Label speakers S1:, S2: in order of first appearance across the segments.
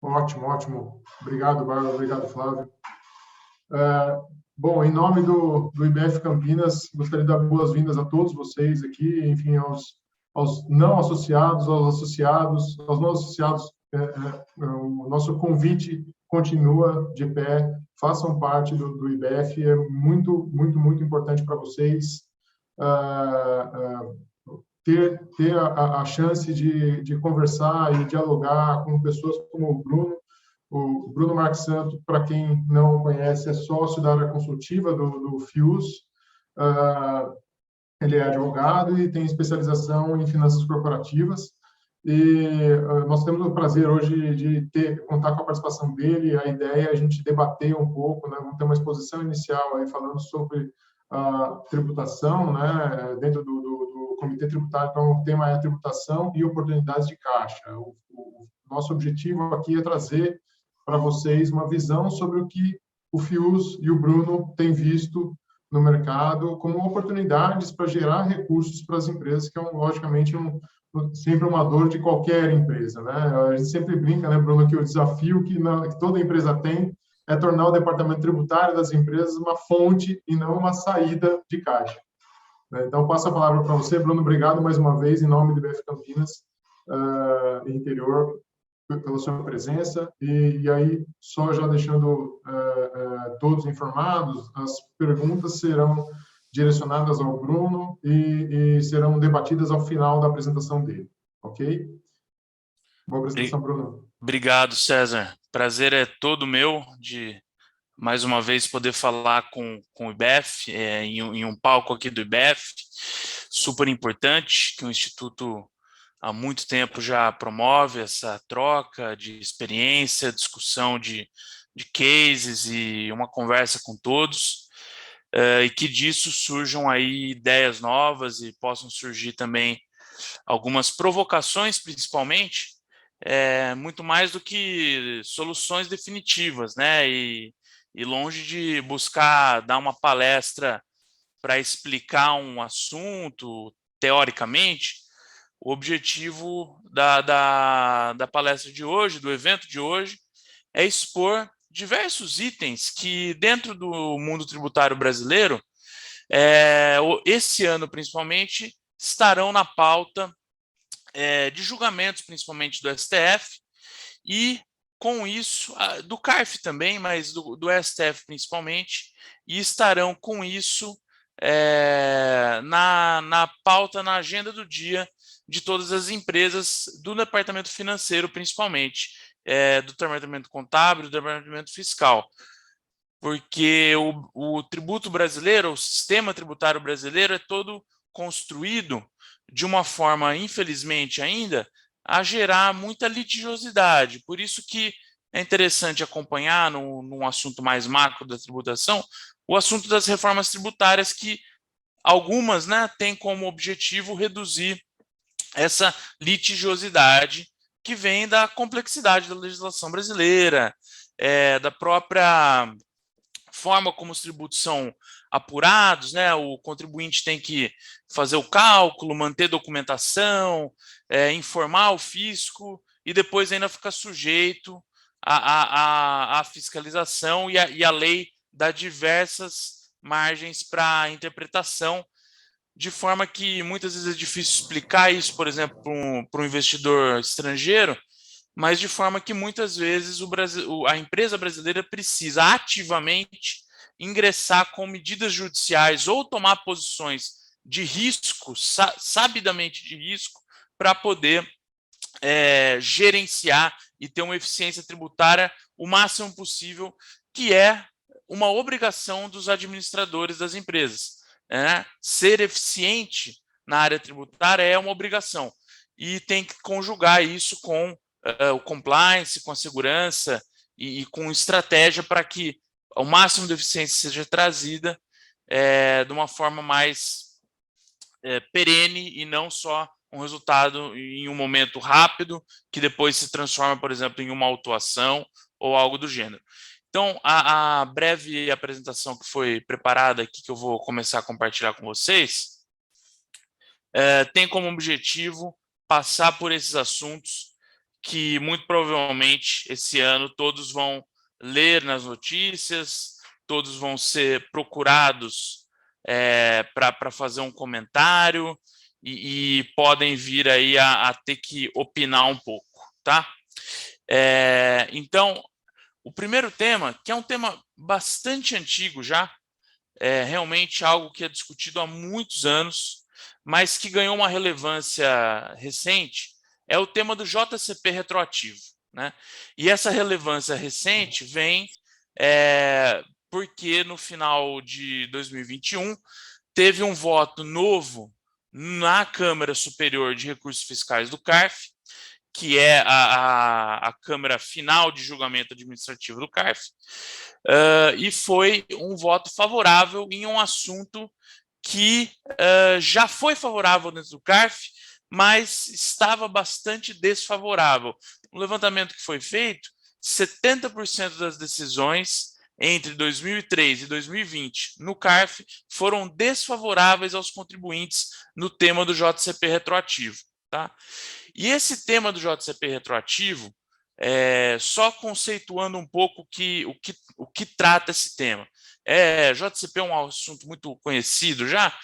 S1: Ótimo, ótimo. Obrigado, Bárbara. Obrigado, Flávio. Bom, em nome do IBF Campinas, gostaria de dar boas-vindas a todos vocês aqui, enfim, aos não associados, aos associados, aos não associados. O nosso convite continua de pé, façam parte do IBF, é muito, muito, muito importante para vocês ter a chance de conversar e dialogar com pessoas como o Bruno. O Bruno Marques Santos, para quem não conhece, é sócio da área consultiva do FIUS. Ele é advogado e tem especialização em finanças corporativas. E nós temos o prazer hoje de contar com a participação dele. A ideia é a gente debater um pouco, né? Vamos ter uma exposição inicial aí falando sobre a tributação, né? Dentro do Comitê Tributário. Então, o tema é tributação e oportunidades de caixa. O nosso objetivo aqui é trazer para vocês uma visão sobre o que o FIUS e o Bruno têm visto no mercado como oportunidades para gerar recursos para as empresas, que é, logicamente, sempre uma dor de qualquer empresa, né? A gente sempre brinca, né, Bruno, que o desafio que toda empresa tem é tornar o departamento tributário das empresas uma fonte e não uma saída de caixa. Então, passo a palavra para você, Bruno. Obrigado mais uma vez, em nome do IBF Campinas Interior, pela sua presença. E aí, só já deixando todos informados, as perguntas serão direcionadas ao Bruno e serão debatidas ao final da apresentação dele, ok? Boa apresentação, Bruno.
S2: Obrigado, César. Prazer é todo meu de, mais uma vez, poder falar com o IBF, em um palco aqui do IBF, super importante, que o Instituto há muito tempo já promove essa troca de experiência, discussão de cases e uma conversa com todos, e que disso surjam aí ideias novas e possam surgir também algumas provocações, principalmente, muito mais do que soluções definitivas, né? E longe de buscar dar uma palestra para explicar um assunto, teoricamente, o objetivo da palestra de hoje, do evento de hoje, é expor diversos itens que, dentro do mundo tributário brasileiro, esse ano principalmente, estarão na pauta de julgamentos, principalmente do STF, e com isso, do CARF também, mas do STF principalmente, e estarão com isso na pauta, na agenda do dia de todas as empresas do departamento financeiro, principalmente, do departamento contábil, do departamento fiscal. Porque o tributo brasileiro, o sistema tributário brasileiro é todo construído de uma forma, infelizmente ainda, a gerar muita litigiosidade. Por isso que é interessante acompanhar, num assunto mais macro da tributação, o assunto das reformas tributárias, que algumas, né, têm como objetivo reduzir essa litigiosidade que vem da complexidade da legislação brasileira, da própria forma como os tributos são apurados, né? O contribuinte tem que fazer o cálculo, manter documentação, informar o fisco e depois ainda fica sujeito à fiscalização, e a lei dá diversas margens para interpretação, de forma que muitas vezes é difícil explicar isso, por exemplo, para um investidor estrangeiro, mas de forma que muitas vezes a empresa brasileira precisa ativamente ingressar com medidas judiciais ou tomar posições de risco, sabidamente de risco, para poder gerenciar e ter uma eficiência tributária o máximo possível, que é uma obrigação dos administradores das empresas. Ser eficiente na área tributária é uma obrigação, e tem que conjugar isso com o compliance, com a segurança e com estratégia para que o máximo de eficiência seja trazida de uma forma mais perene, e não só um resultado em um momento rápido que depois se transforma, por exemplo, em uma autuação ou algo do gênero. Então, a breve apresentação que foi preparada aqui, que eu vou começar a compartilhar com vocês, tem como objetivo passar por esses assuntos que muito provavelmente esse ano todos vão ler nas notícias, todos vão ser procurados para fazer um comentário e podem vir aí a ter que opinar um pouco, tá? Então, o primeiro tema, que é um tema bastante antigo já, é realmente algo que é discutido há muitos anos, mas que ganhou uma relevância recente, é o tema do JCP retroativo, né? E essa relevância recente vem porque no final de 2021 teve um voto novo na Câmara Superior de Recursos Fiscais do CARF, que é a Câmara Final de Julgamento Administrativo do CARF, e foi um voto favorável em um assunto que já foi favorável dentro do CARF, mas estava bastante desfavorável. No levantamento que foi feito, 70% das decisões entre 2003 e 2020 no CARF foram desfavoráveis aos contribuintes no tema do JCP retroativo, tá? E esse tema do JCP retroativo, só conceituando um pouco o que trata esse tema. JCP é um assunto muito conhecido já,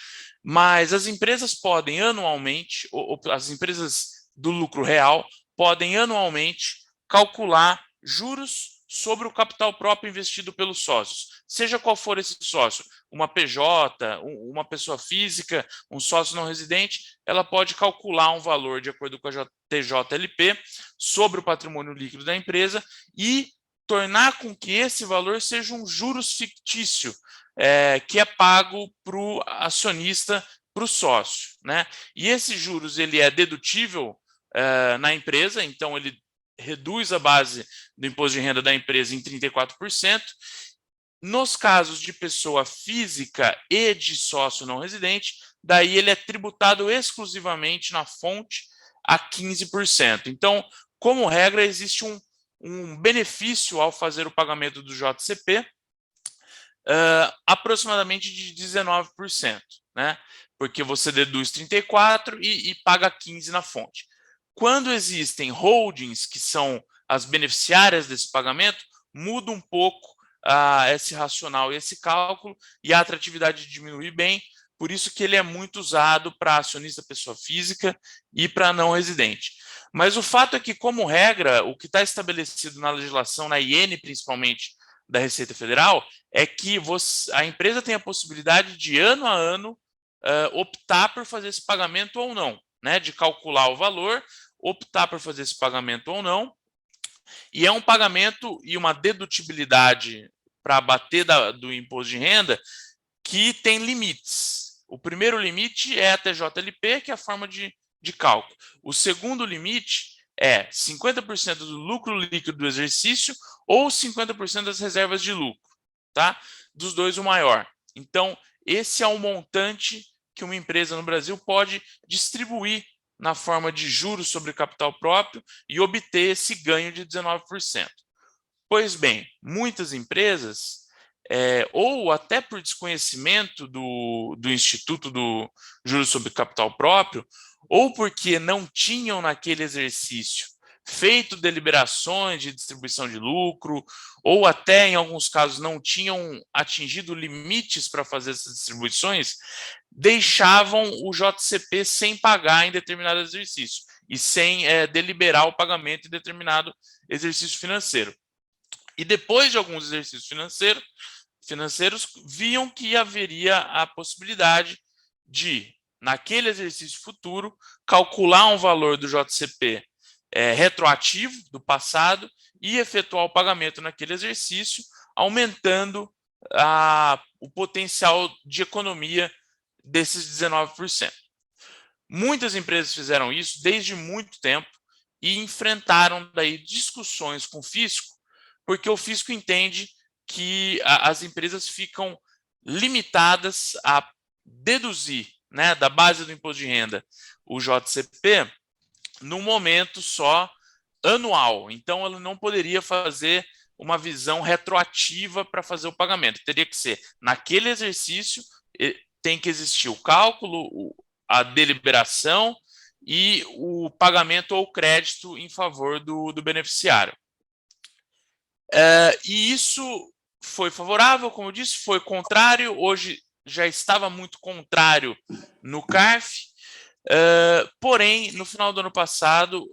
S2: mas as empresas podem anualmente, ou as empresas do lucro real, podem anualmente calcular juros sobre o capital próprio investido pelos sócios, seja qual for esse sócio, uma PJ, uma pessoa física, um sócio não residente, ela pode calcular um valor de acordo com a TJLP sobre o patrimônio líquido da empresa e tornar com que esse valor seja um juros fictício, que é pago para o acionista, para o sócio, né? E esse juros ele é dedutível na empresa, então ele reduz a base do imposto de renda da empresa em 34%. Nos casos de pessoa física e de sócio não residente, daí ele é tributado exclusivamente na fonte a 15%. Então, como regra, existe um benefício ao fazer o pagamento do JCP, aproximadamente de 19%, né? Porque você deduz 34% e paga 15% na fonte. Quando existem holdings, que são as beneficiárias desse pagamento, muda um pouco esse racional e esse cálculo, e a atratividade diminui bem, por isso que ele é muito usado para acionista pessoa física e para não residente. Mas o fato é que, como regra, o que está estabelecido na legislação, na IN principalmente, da Receita Federal, é que a empresa tem a possibilidade de, ano a ano, optar por fazer esse pagamento ou não, né? De calcular o valor, optar por fazer esse pagamento ou não, e é um pagamento e uma dedutibilidade para abater do imposto de renda que tem limites. O primeiro limite é a TJLP, que é a forma de cálculo. O segundo limite é 50% do lucro líquido do exercício ou 50% das reservas de lucro, tá? Dos dois, o maior. Então, esse é o montante que uma empresa no Brasil pode distribuir na forma de juros sobre capital próprio e obter esse ganho de 19%. Pois bem, muitas empresas, ou até por desconhecimento do Instituto do Juros sobre Capital Próprio, ou porque não tinham naquele exercício feito deliberações de distribuição de lucro, ou até, em alguns casos, não tinham atingido limites para fazer essas distribuições, deixavam o JCP sem pagar em determinado exercício e sem deliberar o pagamento em determinado exercício financeiro. E depois de alguns exercícios financeiros, viam que haveria a possibilidade de, naquele exercício futuro, calcular um valor do JCP retroativo do passado e efetuar o pagamento naquele exercício, aumentando o potencial de economia desses 19%. Muitas empresas fizeram isso desde muito tempo e enfrentaram daí discussões com o fisco, porque o fisco entende que as empresas ficam limitadas a deduzir, né, da base do imposto de renda o JCP num momento só anual. Então, ela não poderia fazer uma visão retroativa para fazer o pagamento. Teria que ser naquele exercício, tem que existir o cálculo, a deliberação e o pagamento ou crédito em favor do beneficiário. E isso foi favorável, como eu disse, foi contrário, hoje já estava muito contrário no CARF, porém, no final do ano passado,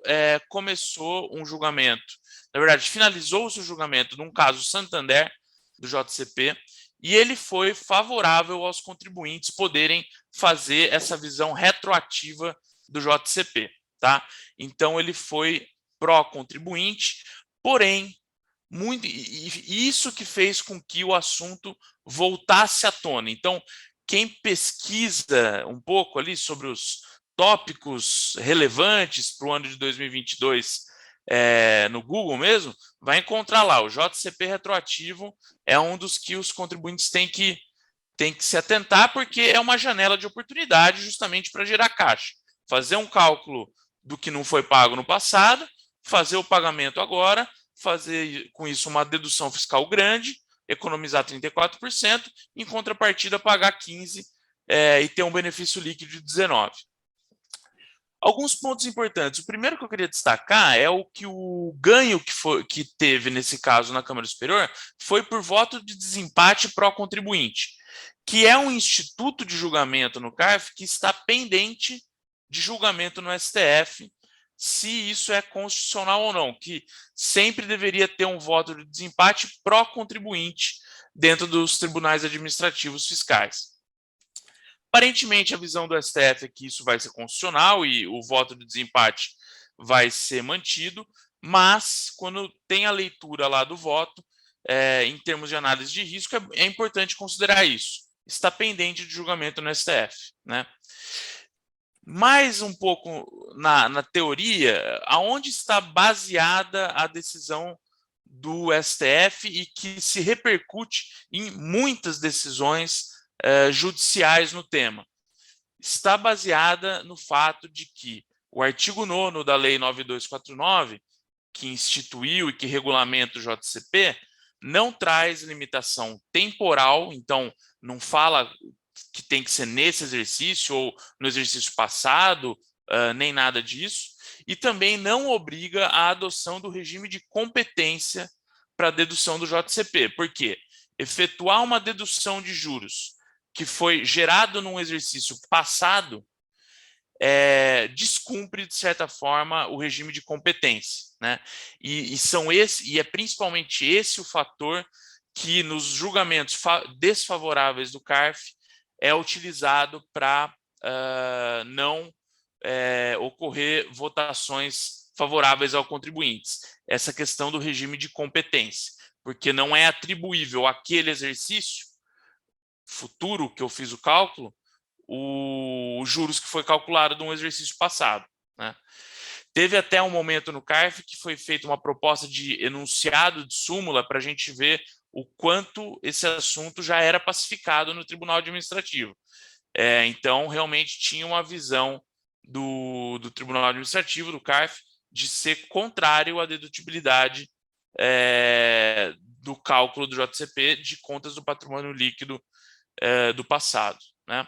S2: começou um julgamento, na verdade, finalizou-se o julgamento num caso Santander, do JCP, e ele foi favorável aos contribuintes poderem fazer essa visão retroativa do JCP. Tá? Então, ele foi pró-contribuinte, porém, e isso que fez com que o assunto voltasse à tona. Então, quem pesquisa um pouco ali sobre os tópicos relevantes para o ano de 2022 no Google mesmo, vai encontrar lá, o JCP retroativo é um dos que os contribuintes têm que se atentar, porque é uma janela de oportunidade justamente para gerar caixa. Fazer um cálculo do que não foi pago no passado, fazer o pagamento agora, fazer com isso uma dedução fiscal grande, economizar 34%, em contrapartida pagar 15% e ter um benefício líquido de 19%. Alguns pontos importantes. O primeiro que eu queria destacar é o ganho que teve, nesse caso, na Câmara Superior, foi por voto de desempate pró-contribuinte, que é um instituto de julgamento no CARF que está pendente de julgamento no STF, se isso é constitucional ou não, que sempre deveria ter um voto de desempate pró-contribuinte dentro dos tribunais administrativos fiscais. Aparentemente, a visão do STF é que isso vai ser constitucional e o voto de desempate vai ser mantido, mas quando tem a leitura lá do voto, em termos de análise de risco, é importante considerar isso. Está pendente de julgamento no STF. Né? Mais um pouco na teoria, aonde está baseada a decisão do STF e que se repercute em muitas decisões judiciais no tema. Está baseada no fato de que o artigo 9º da Lei 9249, que instituiu e que regulamenta o JCP, não traz limitação temporal, então não fala que tem que ser nesse exercício ou no exercício passado, nem nada disso, e também não obriga a adoção do regime de competência para a dedução do JCP. Por quê? Efetuar uma dedução de juros que foi gerado num exercício passado descumpre, de certa forma, o regime de competência. Né? E é principalmente esse o fator que, nos julgamentos desfavoráveis do CARF, é utilizado para não ocorrer votações favoráveis aos contribuintes. Essa questão do regime de competência, porque não é atribuível àquele exercício futuro que eu fiz o cálculo, os juros que foi calculado de um exercício passado. Né? Teve até um momento no CARF que foi feita uma proposta de enunciado de súmula para a gente ver o quanto esse assunto já era pacificado no Tribunal Administrativo. Então, realmente tinha uma visão do Tribunal Administrativo, do CARF, de ser contrário à dedutibilidade do cálculo do JCP de contas do patrimônio líquido do passado. Né?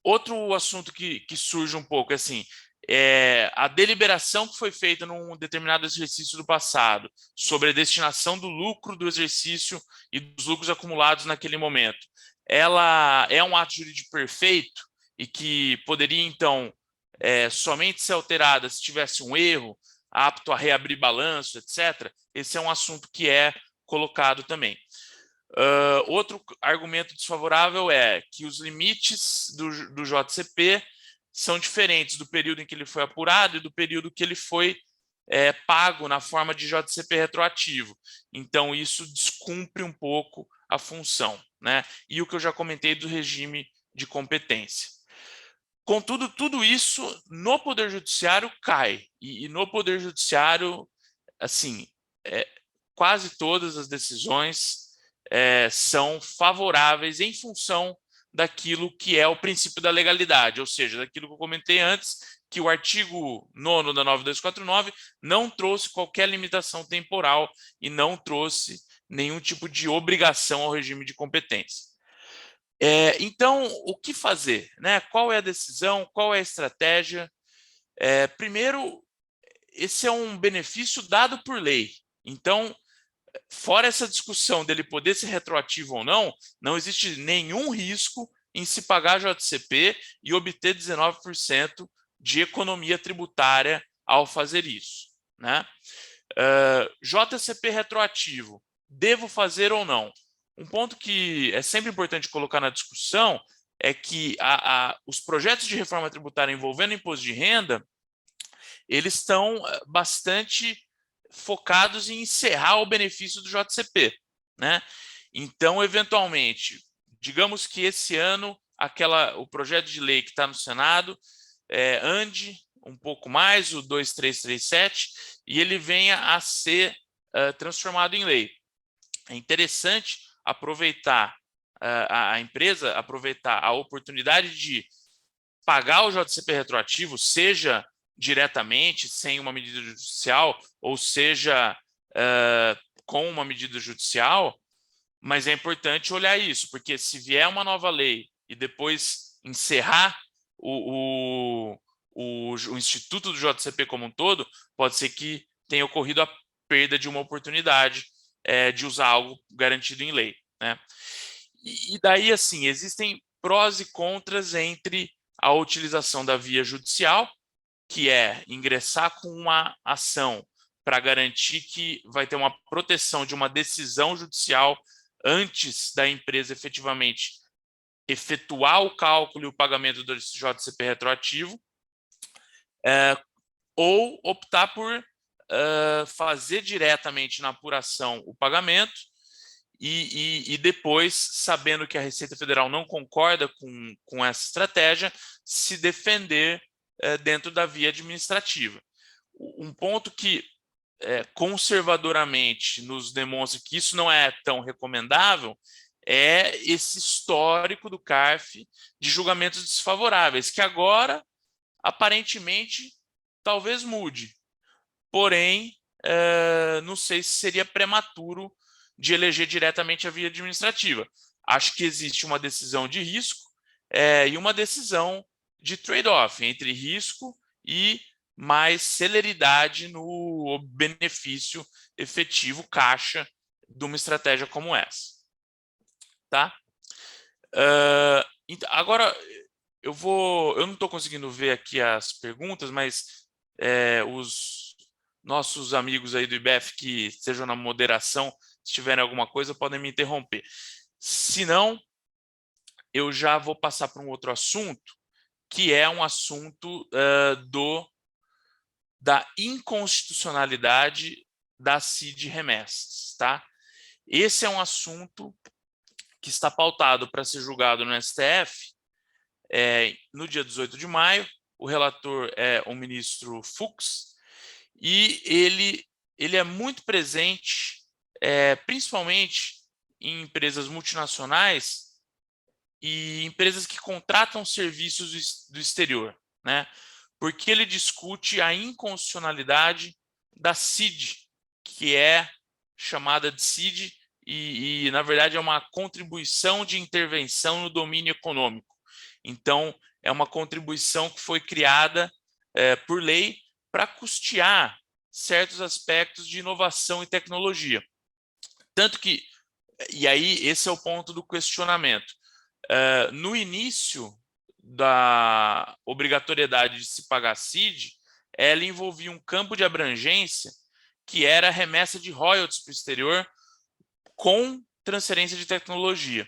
S2: Outro assunto que surge um pouco assim, a deliberação que foi feita num determinado exercício do passado sobre a destinação do lucro do exercício e dos lucros acumulados naquele momento, ela é um ato jurídico perfeito e que poderia, então, somente ser alterada se tivesse um erro, apto a reabrir balanço, etc. Esse é um assunto que é colocado também. Outro argumento desfavorável é que os limites do JCP são diferentes do período em que ele foi apurado e do período que ele foi pago na forma de JCP retroativo. Então, isso descumpre um pouco a função. Né? E o que eu já comentei do regime de competência. Contudo, tudo isso no Poder Judiciário cai. E no Poder Judiciário, assim, quase todas as decisões são favoráveis em função daquilo que é o princípio da legalidade, ou seja, daquilo que eu comentei antes, que o artigo 9º da 9249 não trouxe qualquer limitação temporal e não trouxe nenhum tipo de obrigação ao regime de competência. Então, o que fazer, né? Qual é a decisão? Qual é a estratégia? Primeiro, esse é um benefício dado por lei. Então, fora essa discussão dele poder ser retroativo ou não, não existe nenhum risco em se pagar JCP e obter 19% de economia tributária ao fazer isso, né? JCP retroativo, devo fazer ou não? Um ponto que é sempre importante colocar na discussão é que os projetos de reforma tributária envolvendo imposto de renda, eles estão bastante focados em encerrar o benefício do JCP, né? Então, eventualmente, digamos que esse ano o projeto de lei que está no Senado ande um pouco mais, o 2337, e ele venha a ser transformado em lei. É interessante aproveitar a empresa, aproveitar a oportunidade de pagar o JCP retroativo, seja diretamente, sem uma medida judicial, ou seja, com uma medida judicial, mas é importante olhar isso, porque se vier uma nova lei e depois encerrar o instituto do JCP como um todo, pode ser que tenha ocorrido a perda de uma oportunidade de usar algo garantido em lei, né? E daí, assim, existem prós e contras entre a utilização da via judicial, que é ingressar com uma ação para garantir que vai ter uma proteção de uma decisão judicial antes da empresa efetivamente efetuar o cálculo e o pagamento do JCP retroativo, ou optar por fazer diretamente na apuração o pagamento e depois, sabendo que a Receita Federal não concorda com essa estratégia, se defender dentro da via administrativa. Um ponto que conservadoramente nos demonstra que isso não é tão recomendável é esse histórico do CARF de julgamentos desfavoráveis, que agora, aparentemente, talvez mude. Porém, não sei se seria prematuro de eleger diretamente a via administrativa. Acho que existe uma decisão de risco e uma decisão de trade-off entre risco e mais celeridade no benefício efetivo caixa de uma estratégia como essa. Tá? Agora, eu não estou conseguindo ver aqui as perguntas, mas os nossos amigos aí do IBEF que estejam na moderação, se tiverem alguma coisa, podem me interromper. Se não, eu já vou passar para um outro assunto, que é um assunto da inconstitucionalidade da CID remessas. Tá? Esse é um assunto que está pautado para ser julgado no STF no dia 18 de maio. O relator é o ministro Fux, e ele é muito presente, principalmente em empresas multinacionais e empresas que contratam serviços do exterior, né? Porque ele discute a inconstitucionalidade da CID, que é chamada de CID e na verdade, é uma contribuição de intervenção no domínio econômico. Então, é uma contribuição que foi criada por lei para custear certos aspectos de inovação e tecnologia. Tanto que, e aí esse é o ponto do questionamento, no início da obrigatoriedade de se pagar CID, ela envolvia um campo de abrangência que era remessa de royalties para o exterior com transferência de tecnologia.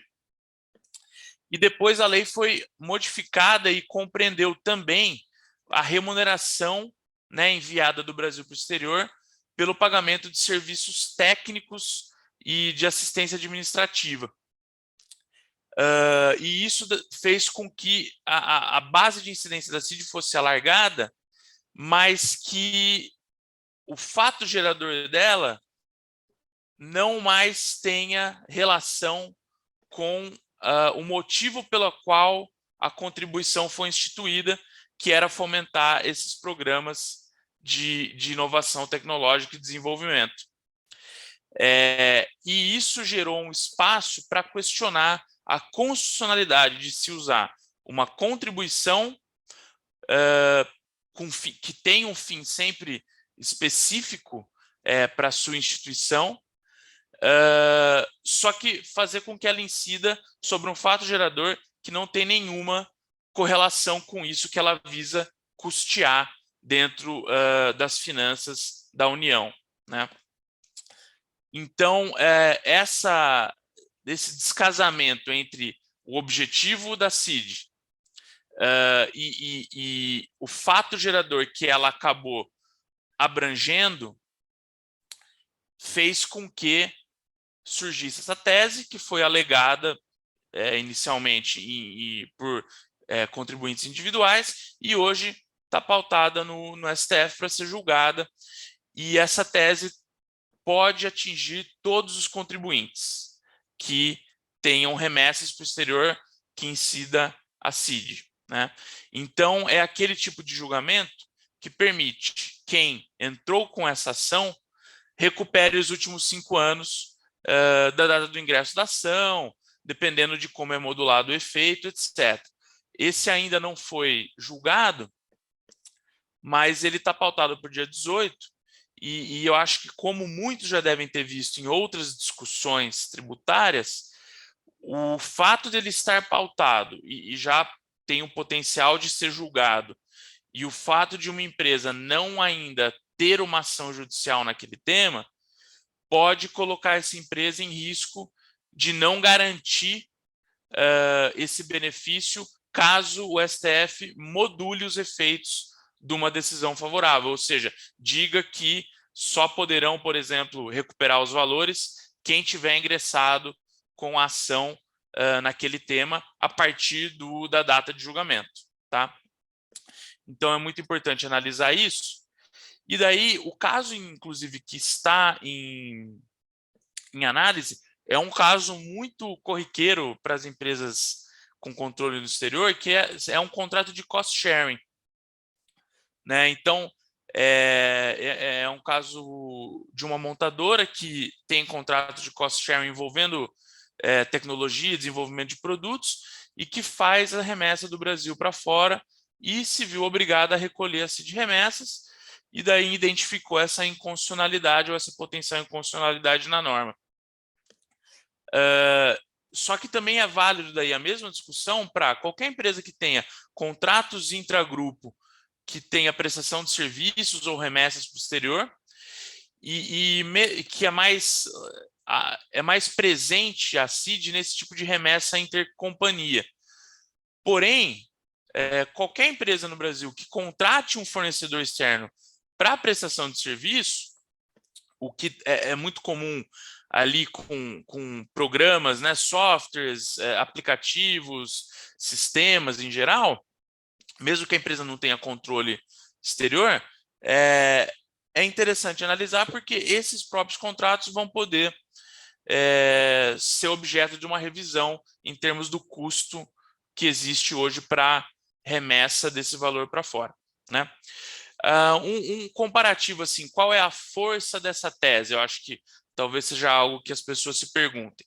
S2: E depois a lei foi modificada e compreendeu também a remuneração, né, enviada do Brasil para o exterior pelo pagamento de serviços técnicos e de assistência administrativa. E isso fez com que a base de incidência da CID fosse alargada, mas que o fato gerador dela não mais tenha relação com o motivo pelo qual a contribuição foi instituída, que era fomentar esses programas de inovação tecnológica e desenvolvimento. E isso gerou um espaço para questionar a constitucionalidade de se usar uma contribuição que tem um fim sempre específico para a sua instituição, só que fazer com que ela incida sobre um fato gerador que não tem nenhuma correlação com isso que ela visa custear dentro das finanças da União, né? Então, esse descasamento entre o objetivo da CID e o fato gerador que ela acabou abrangendo fez com que surgisse essa tese, que foi alegada inicialmente por contribuintes individuais e hoje está pautada no STF para ser julgada, e essa tese pode atingir todos os contribuintes que tenham remessas para o exterior que incida a CID, né? Então, é aquele tipo de julgamento que permite quem entrou com essa ação recupere os últimos 5 anos da data do ingresso da ação, dependendo de como é modulado o efeito, etc. Esse ainda não foi julgado, mas ele está pautado para o dia 18, e eu acho que, como muitos já devem ter visto em outras discussões tributárias, o fato dele estar pautado e já tem o potencial de ser julgado, e o fato de uma empresa não ainda ter uma ação judicial naquele tema, pode colocar essa empresa em risco de não garantir esse benefício caso o STF module os efeitos de uma decisão favorável, ou seja, diga que só poderão, por exemplo, recuperar os valores quem tiver ingressado com a ação naquele tema a partir da data de julgamento, tá? Então, é muito importante analisar isso. E daí, o caso, inclusive, que está em análise, é um caso muito corriqueiro para as empresas com controle no exterior, que é um contrato de cost sharing, né? Então, é um caso de uma montadora que tem contrato de cost sharing envolvendo tecnologia, desenvolvimento de produtos, e que faz a remessa do Brasil para fora e se viu obrigada a recolher as CID remessas, e daí identificou essa inconstitucionalidade ou essa potencial inconstitucionalidade na norma. Só que também é válido daí a mesma discussão para qualquer empresa que tenha contratos intragrupo, que tenha prestação de serviços ou remessas para o exterior, que é mais presente a CID nesse tipo de remessa intercompanhia. Porém, qualquer empresa no Brasil que contrate um fornecedor externo para prestação de serviço, o que é muito comum ali com programas, né, softwares, aplicativos, sistemas em geral, mesmo que a empresa não tenha controle exterior, é interessante analisar, porque esses próprios contratos vão poder ser objeto de uma revisão em termos do custo que existe hoje para remessa desse valor para fora, né? Um comparativo, assim, qual é a força dessa tese? Eu acho que talvez seja algo que as pessoas se perguntem.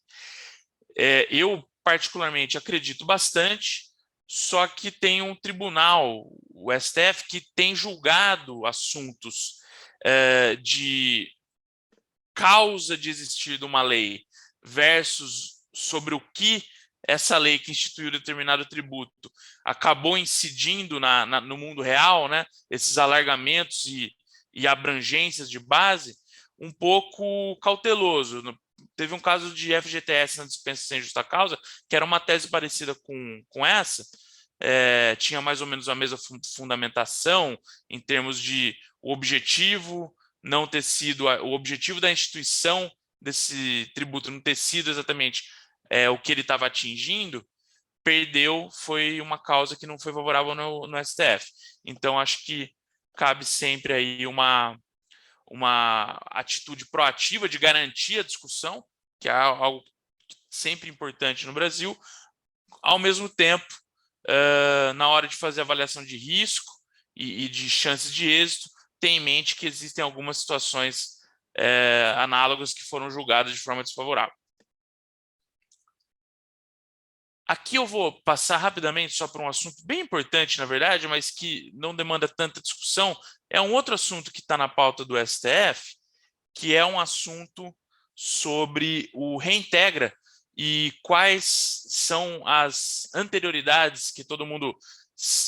S2: Eu, particularmente, acredito bastante, só que tem um tribunal, o STF, que tem julgado assuntos de causa de existir de uma lei versus sobre o que essa lei que instituiu determinado tributo acabou incidindo no mundo real, né? Esses alargamentos e abrangências de base, um pouco cauteloso. Teve um caso de FGTS na dispensa sem justa causa, que era uma tese parecida com essa, tinha mais ou menos a mesma fundamentação em termos de o objetivo não ter sido, o objetivo da instituição desse tributo não ter sido exatamente o que ele estava atingindo, perdeu, foi uma causa que não foi favorável no STF. Então, acho que cabe sempre aí uma atitude proativa de garantir a discussão, que é algo sempre importante no Brasil, ao mesmo tempo, na hora de fazer avaliação de risco e de chances de êxito, tem em mente que existem algumas situações análogas que foram julgadas de forma desfavorável. Aqui eu vou passar rapidamente só para um assunto bem importante, na verdade, mas que não demanda tanta discussão. É um outro assunto que está na pauta do STF, que é um assunto sobre o Reintegra e quais são as anterioridades que todo mundo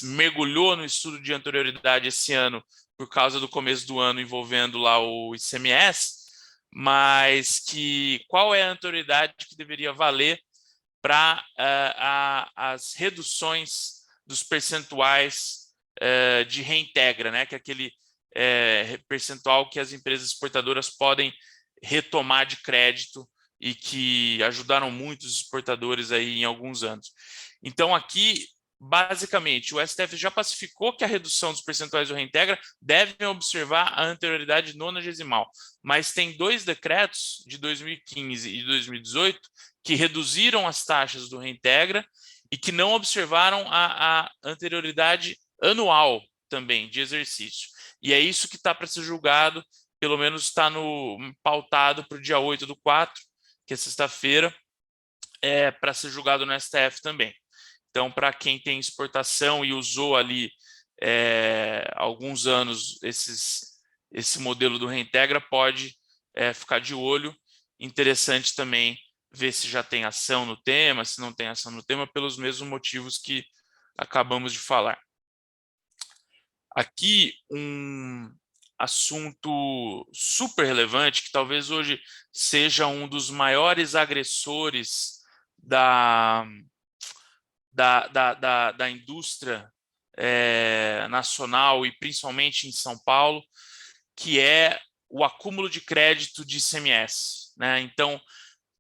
S2: mergulhou no estudo de anterioridade esse ano por causa do começo do ano envolvendo lá o ICMS, mas que qual é a anterioridade que deveria valer para as reduções dos percentuais de reintegra, né? Que é aquele percentual que as empresas exportadoras podem retomar de crédito e que ajudaram muito os exportadores aí em alguns anos. Então, aqui, basicamente, o STF já pacificou que a redução dos percentuais do reintegra devem observar a anterioridade nonagesimal, mas tem 2 decretos de 2015 e 2018 que reduziram as taxas do reintegra e que não observaram a anterioridade anual também de exercício. E é isso que está para ser julgado, pelo menos está no pautado para o dia 8/4, que é sexta-feira, para ser julgado no STF também. Então, para quem tem exportação e usou ali alguns anos esse modelo do Reintegra, pode ficar de olho. Interessante também ver se já tem ação no tema, se não tem ação no tema, pelos mesmos motivos que acabamos de falar. Aqui um assunto super relevante, que talvez hoje seja um dos maiores agressores da indústria nacional e principalmente em São Paulo, que é o acúmulo de crédito de ICMS, né? Então,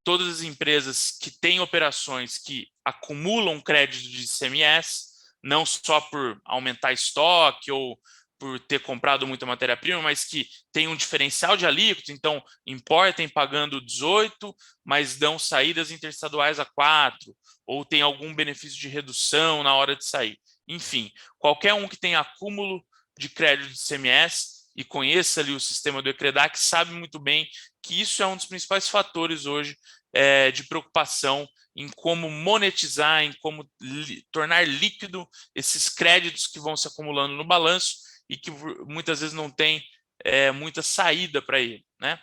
S2: todas as empresas que têm operações que acumulam crédito de ICMS, não só por aumentar estoque ou por ter comprado muita matéria-prima, mas que tem um diferencial de alíquota, então importem pagando 18, mas dão saídas interestaduais a 4, ou tem algum benefício de redução na hora de sair. Enfim, qualquer um que tenha acúmulo de crédito de ICMS e conheça ali o sistema do ECREDAC sabe muito bem que isso é um dos principais fatores hoje de preocupação em como monetizar, em como tornar líquido esses créditos que vão se acumulando no balanço e que muitas vezes não tem muita saída para ele, né?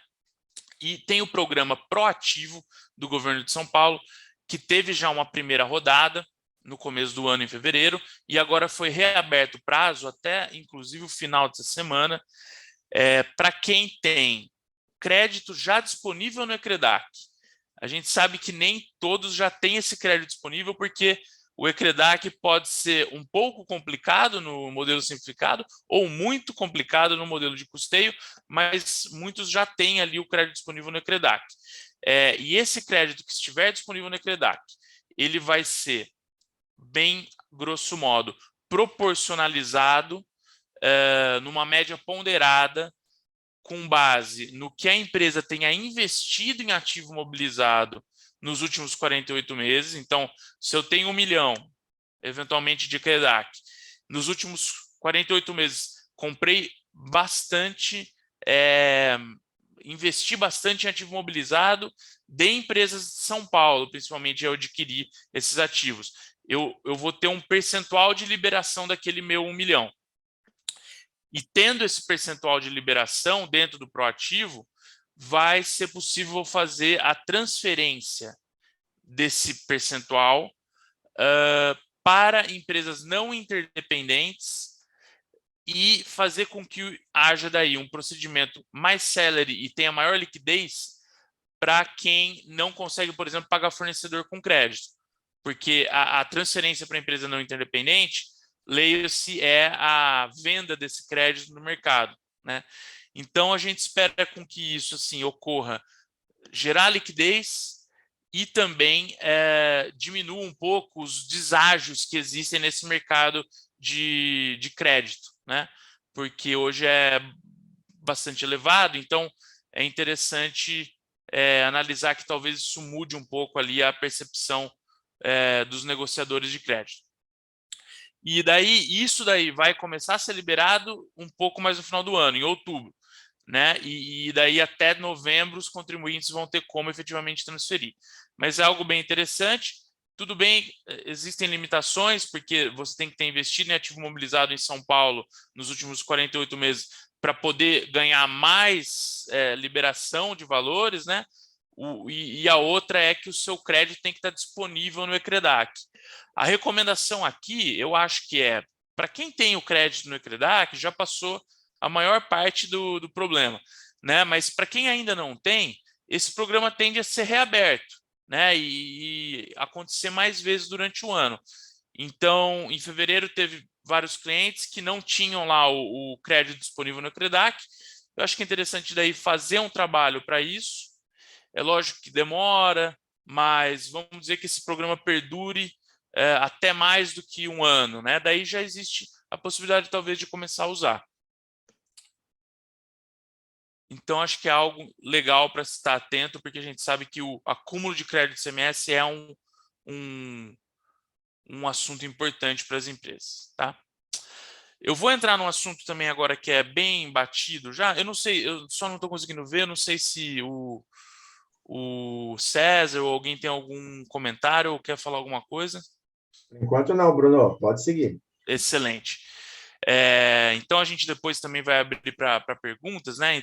S2: E tem o programa Proativo do governo de São Paulo, que teve já uma primeira rodada no começo do ano, em fevereiro, e agora foi reaberto o prazo até, inclusive, o final dessa semana, para quem tem crédito já disponível no ECREDAC. A gente sabe que nem todos já têm esse crédito disponível, porque o ECREDAC pode ser um pouco complicado no modelo simplificado ou muito complicado no modelo de custeio, mas muitos já têm ali o crédito disponível no ECREDAC. E esse crédito que estiver disponível no ECREDAC, ele vai ser, bem grosso modo, proporcionalizado numa média ponderada com base no que a empresa tenha investido em ativo mobilizado nos últimos 48 meses. Então, se eu tenho 1 milhão, eventualmente, de CREDAC, nos últimos 48 meses, comprei bastante, investi bastante em ativo mobilizado de empresas de São Paulo, principalmente, eu adquiri esses ativos. Eu vou ter um percentual de liberação daquele meu 1 milhão. E tendo esse percentual de liberação dentro do proativo, vai ser possível fazer a transferência desse percentual para empresas não interdependentes e fazer com que haja daí um procedimento mais célere e tenha maior liquidez para quem não consegue, por exemplo, pagar fornecedor com crédito. Porque a transferência para a empresa não interdependente, leia-se, é a venda desse crédito no mercado, né? Então, a gente espera com que isso assim ocorra, gerar liquidez e também diminua um pouco os deságios que existem nesse mercado de crédito, né? Porque hoje é bastante elevado, então é interessante analisar que talvez isso mude um pouco ali a percepção dos negociadores de crédito. E daí, isso daí vai começar a ser liberado um pouco mais no final do ano, em outubro, né? E daí até novembro os contribuintes vão ter como efetivamente transferir. Mas é algo bem interessante Tudo bem, existem limitações, porque você tem que ter investido em ativo mobilizado em São Paulo nos últimos 48 meses para poder ganhar mais liberação de valores, né? E a outra é que o seu crédito tem que estar disponível no Ecredac. A recomendação aqui, eu acho que para quem tem o crédito no Ecredac, já passou a maior parte do problema, né? Mas para quem ainda não tem, esse programa tende a ser reaberto, né? E acontecer mais vezes durante o ano. Então, em fevereiro, teve vários clientes que não tinham lá o crédito disponível no Ecredac. Eu acho que é interessante daí fazer um trabalho para isso. É lógico que demora, mas vamos dizer que esse programa perdure até mais do que um ano, né? Daí já existe a possibilidade, talvez, de começar a usar. Então, acho que é algo legal para se estar atento, porque a gente sabe que o acúmulo de crédito CMS é um assunto importante para as empresas, tá? Eu vou entrar num assunto também agora que é bem batido já. Eu não sei, eu só não estou conseguindo ver, eu não sei se o César ou alguém tem algum comentário ou quer falar alguma coisa.
S3: Enquanto não, Bruno, pode seguir.
S2: Excelente. Então a gente depois também vai abrir para perguntas, né?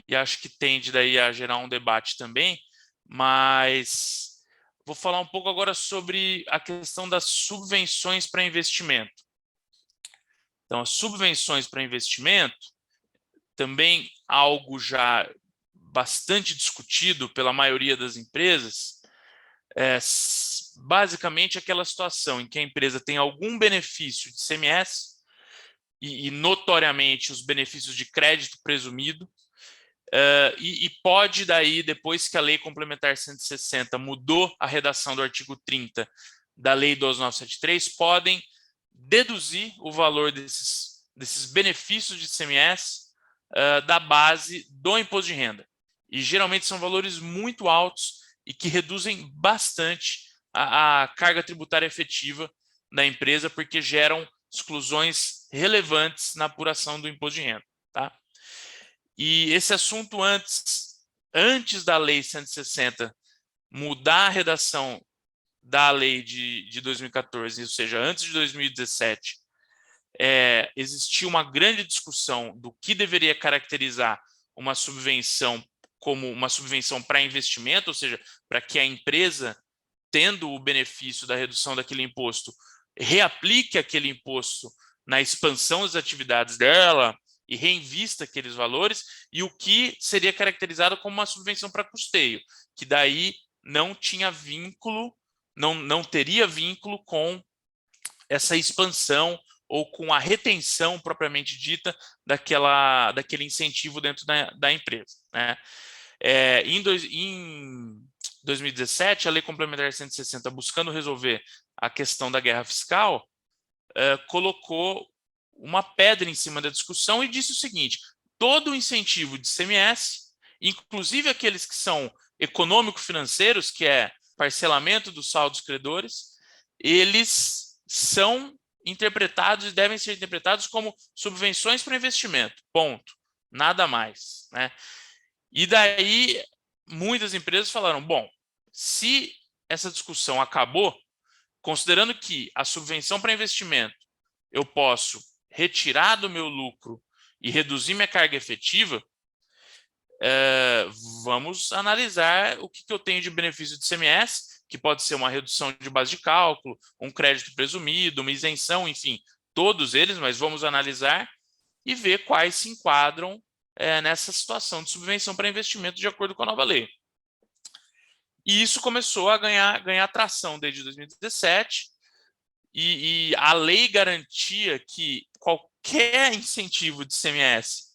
S2: E acho que tende daí a gerar um debate também, mas vou falar um pouco agora sobre a questão das subvenções para investimento. Então, as subvenções para investimento, também algo já bastante discutido pela maioria das empresas, basicamente aquela situação em que a empresa tem algum benefício de CMS e notoriamente os benefícios de crédito presumido, e pode daí, depois que a Lei Complementar 160 mudou a redação do artigo 30 da Lei 12973, podem deduzir o valor desses benefícios de ICMS da base do imposto de renda. E geralmente são valores muito altos e que reduzem bastante a carga tributária efetiva da empresa, porque geram exclusões relevantes na apuração do imposto de renda. Tá? E esse assunto antes da Lei 160 mudar a redação da lei de 2014, ou seja, antes de 2017, existia uma grande discussão do que deveria caracterizar uma subvenção como uma subvenção para investimento, ou seja, para que a empresa, tendo o benefício da redução daquele imposto, reaplique aquele imposto na expansão das atividades dela e reinvista aqueles valores, e o que seria caracterizado como uma subvenção para custeio, que daí não tinha vínculo, não teria vínculo com essa expansão ou com a retenção propriamente dita daquele incentivo dentro da empresa. Né? Em 2017, a Lei Complementar 160, buscando resolver a questão da guerra fiscal, colocou uma pedra em cima da discussão e disse o seguinte: todo o incentivo de ICMS, inclusive aqueles que são econômico-financeiros, que é parcelamento dos saldos credores, eles são interpretados e devem ser interpretados como subvenções para investimento, ponto, nada mais, né? E daí muitas empresas falaram, bom, se essa discussão acabou, considerando que a subvenção para investimento eu posso retirar do meu lucro e reduzir minha carga efetiva, vamos analisar o que eu tenho de benefício de ICMS, que pode ser uma redução de base de cálculo, um crédito presumido, uma isenção, enfim, todos eles, mas vamos analisar e ver quais se enquadram nessa situação de subvenção para investimento de acordo com a nova lei. E isso começou a ganhar tração desde 2017, e a lei garantia que qualquer incentivo de ICMS,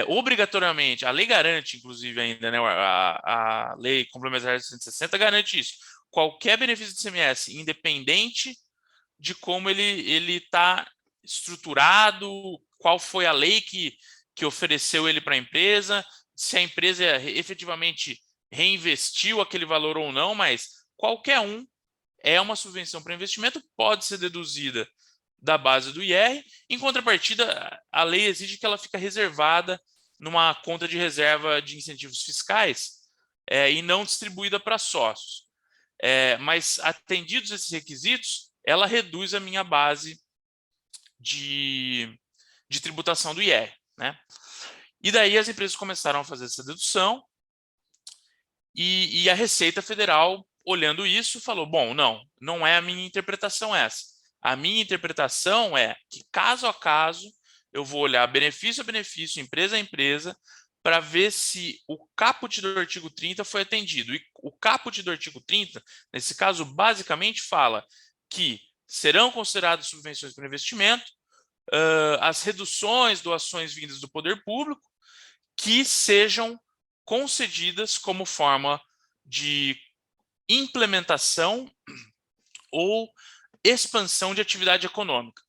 S2: obrigatoriamente, a lei garante, inclusive, ainda, né, a Lei Complementar 160 garante isso, qualquer benefício de ICMS, independente de como ele está estruturado, qual foi a lei que ofereceu ele para a empresa, se a empresa efetivamente reinvestiu aquele valor ou não, mas qualquer um é uma subvenção para investimento, pode ser deduzida da base do IR. Em contrapartida, a lei exige que ela fique reservada numa conta de reserva de incentivos fiscais e não distribuída para sócios. mas atendidos esses requisitos, ela reduz a minha base de tributação do IR, né? E daí as empresas começaram a fazer essa dedução e a Receita Federal, olhando isso, falou, bom, não é a minha interpretação essa. A minha interpretação é que, caso a caso, eu vou olhar benefício a benefício, empresa a empresa, para ver se o caput do artigo 30 foi atendido. E o caput do artigo 30, nesse caso, basicamente fala que serão consideradas subvenções para investimento as reduções, doações vindas do poder público que sejam concedidas como forma de implementação ou expansão de atividade econômica.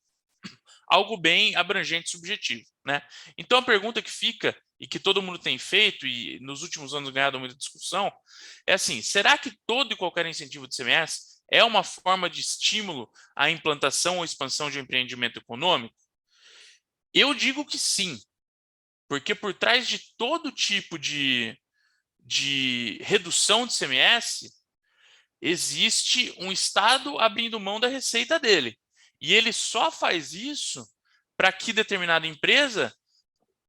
S2: Algo bem abrangente e subjetivo, né? Então, a pergunta que fica, e que todo mundo tem feito, e nos últimos anos ganhado muita discussão, é assim, será que todo e qualquer incentivo de ICMS é uma forma de estímulo à implantação ou expansão de um empreendimento econômico? Eu digo que sim, porque por trás de todo tipo de redução de ICMS, existe um Estado abrindo mão da receita dele. E ele só faz isso para que determinada empresa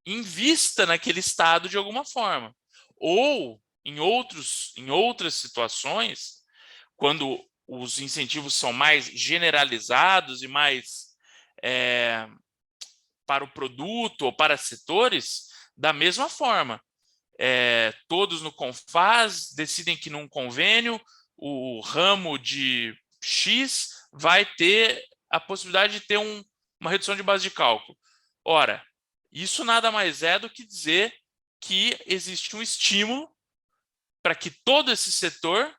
S2: invista naquele Estado de alguma forma. Ou, em outras situações, quando os incentivos são mais generalizados e mais para o produto ou para setores, da mesma forma. Todos no CONFAS decidem que num convênio o ramo de X vai ter a possibilidade de ter uma redução de base de cálculo. Ora, isso nada mais é do que dizer que existe um estímulo para que todo esse setor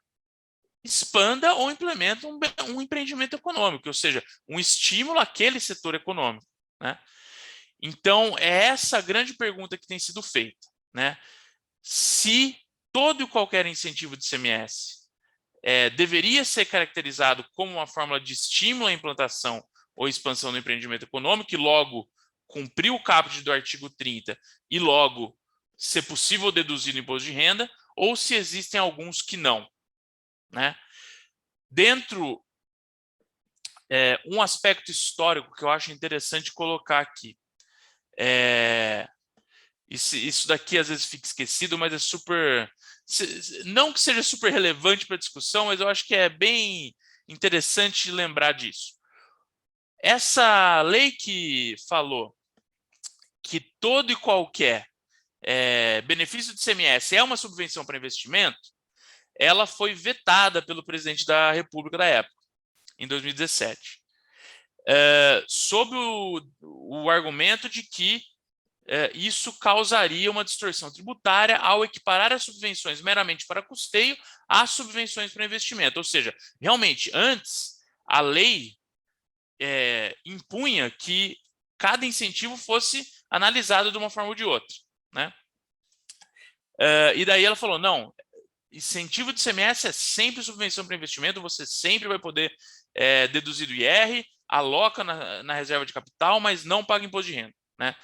S2: expanda ou implemente um empreendimento econômico, ou seja, um estímulo àquele setor econômico, né? Então, é essa a grande pergunta que tem sido feita, né? Se todo e qualquer incentivo de ICMS deveria ser caracterizado como uma fórmula de estímulo à implantação ou expansão do empreendimento econômico e logo cumprir o caput do artigo 30 e logo ser possível deduzir o imposto de renda, ou se existem alguns que não, né? Dentro, um aspecto histórico que eu acho interessante colocar aqui, isso daqui às vezes fica esquecido, mas é super... Não que seja super relevante para a discussão, mas eu acho que é bem interessante lembrar disso. Essa lei que falou que todo e qualquer benefício de ICMS é uma subvenção para investimento, ela foi vetada pelo presidente da República da época, em 2017, sob o argumento de que isso causaria uma distorção tributária ao equiparar as subvenções meramente para custeio às subvenções para investimento. Ou seja, realmente, antes, a lei impunha que cada incentivo fosse analisado de uma forma ou de outra, né? E daí ela falou, não, incentivo de ICMS é sempre subvenção para investimento, você sempre vai poder deduzir do IR, aloca na reserva de capital, mas não paga imposto de renda, né?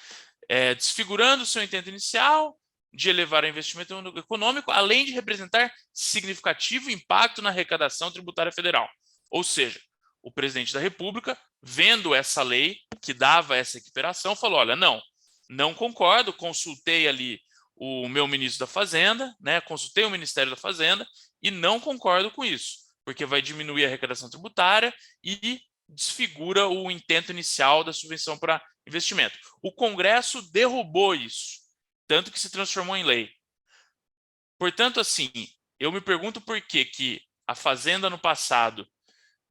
S2: Desfigurando o seu intento inicial de elevar o investimento econômico, além de representar significativo impacto na arrecadação tributária federal. Ou seja, o presidente da República, vendo essa lei que dava essa equiparação, falou, olha, não concordo, consultei ali o meu ministro da Fazenda, né, consultei o Ministério da Fazenda e não concordo com isso, porque vai diminuir a arrecadação tributária e desfigura o intento inicial da subvenção para investimento. O Congresso derrubou isso, tanto que se transformou em lei. Portanto, assim, eu me pergunto por que a Fazenda no passado,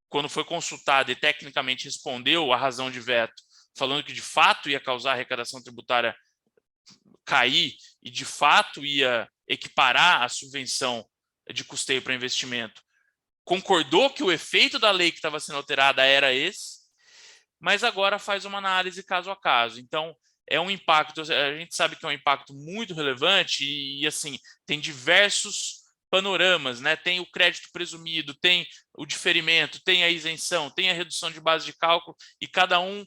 S2: quando foi consultada e tecnicamente respondeu a razão de veto, falando que de fato ia causar a arrecadação tributária cair e de fato ia equiparar a subvenção de custeio para investimento, concordou que o efeito da lei que estava sendo alterada era esse, mas agora faz uma análise caso a caso. Então, é um impacto, a gente sabe que é um impacto muito relevante e assim, tem diversos panoramas, né? Tem o crédito presumido, tem o diferimento, tem a isenção, tem a redução de base de cálculo e cada um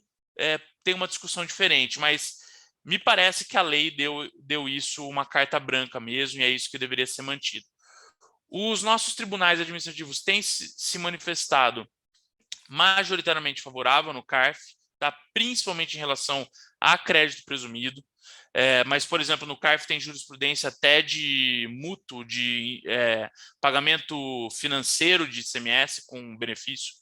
S2: tem uma discussão diferente, mas me parece que a lei deu isso uma carta branca mesmo e é isso que deveria ser mantido. Os nossos tribunais administrativos têm se manifestado majoritariamente favorável no CARF, tá? Principalmente em relação a crédito presumido. Mas, por exemplo, no CARF tem jurisprudência até de mútuo, de pagamento financeiro de ICMS com benefício.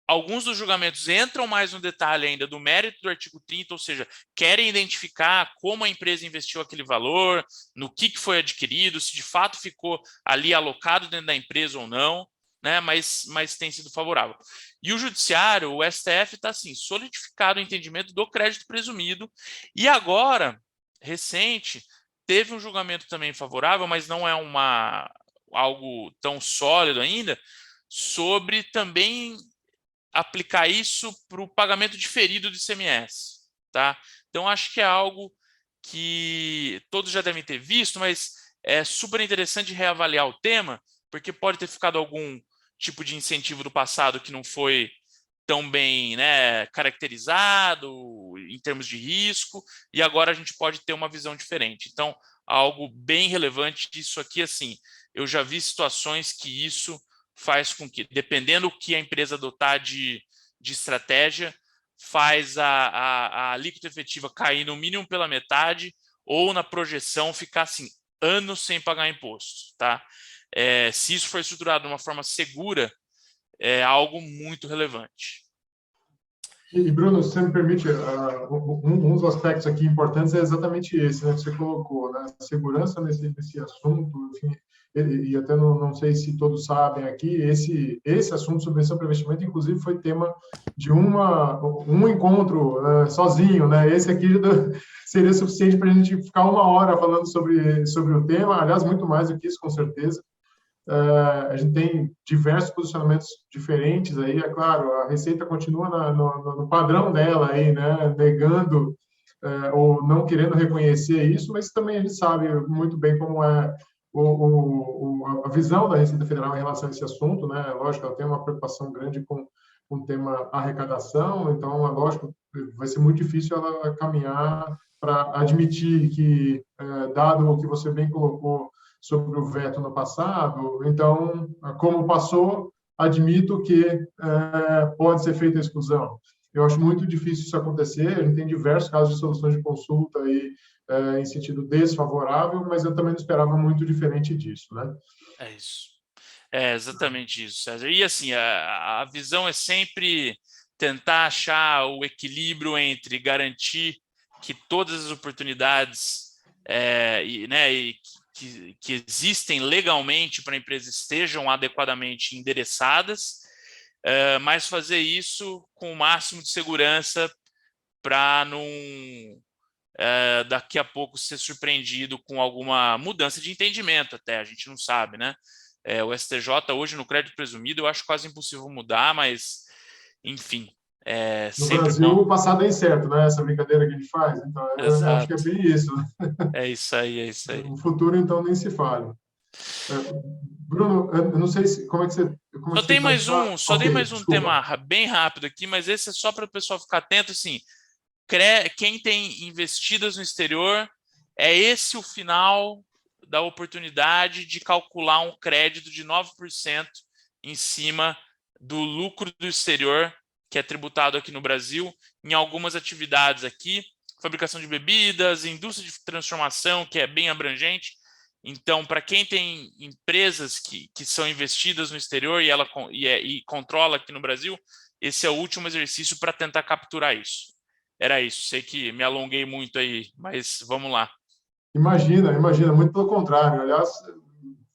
S2: Alguns dos julgamentos entram mais no detalhe ainda do mérito do artigo 30, ou seja, querem identificar como a empresa investiu aquele valor, no que foi adquirido, se de fato ficou ali alocado dentro da empresa ou não, né? Mas tem sido favorável. E o judiciário, o STF, está assim, solidificado o entendimento do crédito presumido, e agora, recente, teve um julgamento também favorável, mas não é algo tão sólido ainda, sobre também aplicar isso para o pagamento diferido do ICMS, tá? Então, acho que é algo que todos já devem ter visto, mas é super interessante reavaliar o tema, porque pode ter ficado algum tipo de incentivo do passado que não foi tão bem, né, caracterizado em termos de risco, e agora a gente pode ter uma visão diferente. Então, algo bem relevante disso aqui, assim, eu já vi situações que isso faz com que, dependendo do que a empresa adotar de estratégia, faz a alíquota efetiva cair no mínimo pela metade, ou na projeção ficar assim, anos sem pagar imposto, tá? Se isso for estruturado de uma forma segura, é algo muito relevante.
S1: E Bruno, se você me permite, um dos aspectos aqui importantes é exatamente esse, né, que você colocou, né? Segurança nesse assunto, enfim, e até não sei se todos sabem aqui, esse assunto, subvenção para investimento, inclusive foi tema de um encontro sozinho, né? Esse aqui seria suficiente para a gente ficar 1 hora falando sobre o tema, aliás, muito mais do que isso, com certeza. A gente tem diversos posicionamentos diferentes aí, é claro, a Receita continua no padrão dela aí, né, negando ou não querendo reconhecer isso, mas também a gente sabe muito bem como é a visão da Receita Federal em relação a esse assunto, né? Lógico, ela tem uma preocupação grande com o tema arrecadação, então, é lógico, vai ser muito difícil ela caminhar para admitir que, dado o que você bem colocou sobre o veto no passado, então, como passou, admito que pode ser feita a exclusão. Eu acho muito difícil isso acontecer, a gente tem diversos casos de soluções de consulta aí, em sentido desfavorável, mas eu também não esperava muito diferente disso, né?
S2: É isso. É exatamente isso, César. E assim, a visão é sempre tentar achar o equilíbrio entre garantir que todas as oportunidades que existem legalmente para a empresa estejam adequadamente endereçadas, mas fazer isso com o máximo de segurança para não daqui a pouco ser surpreendido com alguma mudança de entendimento até, a gente não sabe, né? O STJ hoje no crédito presumido eu acho quase impossível mudar, mas enfim.
S1: No Brasil, o passado é incerto, né? Essa brincadeira que a gente faz. Então, eu acho que é bem isso.
S2: É isso aí, é isso aí.
S1: O futuro, então, nem se fale. Bruno, eu não sei como é que você...
S2: Só tem mais um tema bem rápido aqui, mas esse é só para o pessoal ficar atento, assim, quem tem investidas no exterior, é esse o final da oportunidade de calcular um crédito de 9% em cima do lucro do exterior, que é tributado aqui no Brasil, em algumas atividades aqui, fabricação de bebidas, indústria de transformação, que é bem abrangente. Então, para quem tem empresas que são investidas no exterior e controla aqui no Brasil, esse é o último exercício para tentar capturar isso. Era isso, sei que me alonguei muito aí, mas vamos lá.
S1: Imagina, muito pelo contrário. Aliás,